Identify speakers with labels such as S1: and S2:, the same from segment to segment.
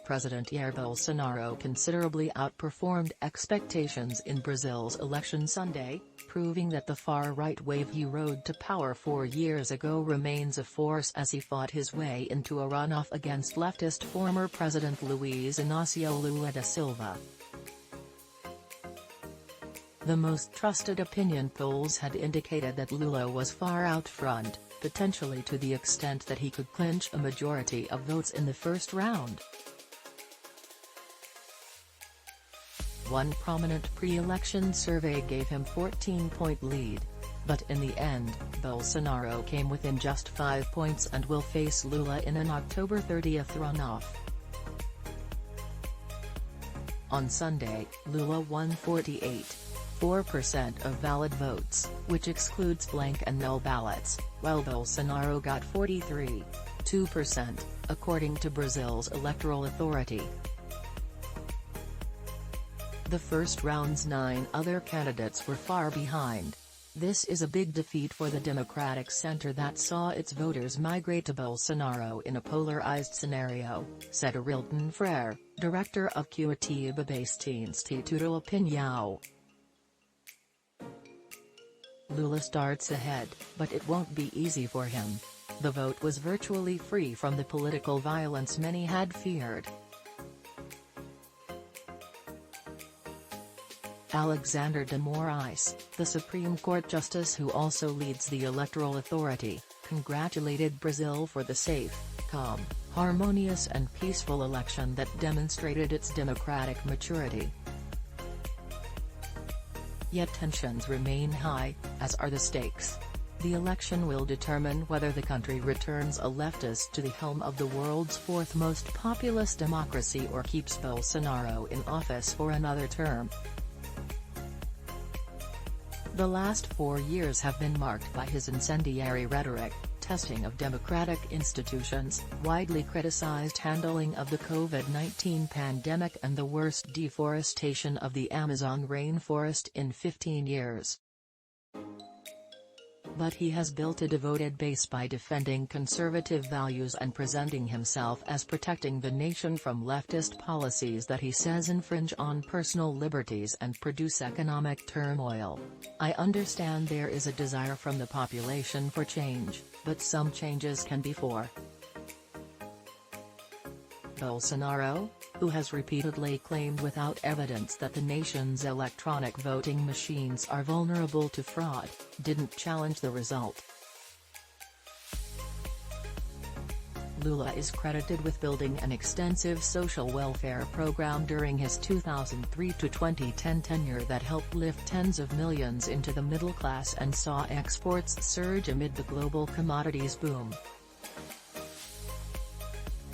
S1: President Jair Bolsonaro considerably outperformed expectations in Brazil's election Sunday, proving that the far-right wave he rode to power 4 years ago remains a force as he fought his way into a runoff against leftist former President Luiz Inácio Lula da Silva. The most trusted opinion polls had indicated that Lula was far out front, potentially to the extent that he could clinch a majority of votes in the first round. One prominent pre-election survey gave him 14-point lead. But in the end, Bolsonaro came within just 5 points and will face Lula in an October 30 runoff. On Sunday, Lula won 48.4% of valid votes, which excludes blank and null ballots, while Bolsonaro got 43.2%, according to Brazil's electoral authority. The first round's 9 other candidates were far behind. This is a big defeat for the Democratic Center that saw its voters migrate to Bolsonaro in a polarized scenario, said Arilton Freire, director of Curitiba-based Instituto Opinião. Lula starts ahead, but it won't be easy for him. The vote was virtually free from the political violence many had feared. Alexander de Moraes, the Supreme Court justice who also leads the electoral authority, congratulated Brazil for the safe, calm, harmonious and peaceful election that demonstrated its democratic maturity. Yet tensions remain high, as are the stakes. The election will determine whether the country returns a leftist to the helm of the world's fourth most populous democracy or keeps Bolsonaro in office for another term. The last 4 years have been marked by his incendiary rhetoric, testing of democratic institutions, widely criticized handling of the COVID-19 pandemic and the worst deforestation of the Amazon rainforest in 15 years. But he has built a devoted base by defending conservative values and presenting himself as protecting the nation from leftist policies that he says infringe on personal liberties and produce economic turmoil. I understand there is a desire from the population for change, but some changes can be for Bolsonaro, who has repeatedly claimed without evidence that the nation's electronic voting machines are vulnerable to fraud, didn't challenge the result. Lula is credited with building an extensive social welfare program during his 2003 to 2010 tenure that helped lift tens of millions into the middle class and saw exports surge amid the global commodities boom.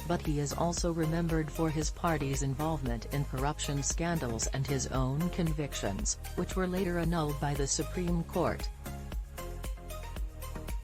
S1: But he is also remembered for his party's involvement in corruption scandals and his own convictions, which were later annulled by the Supreme Court.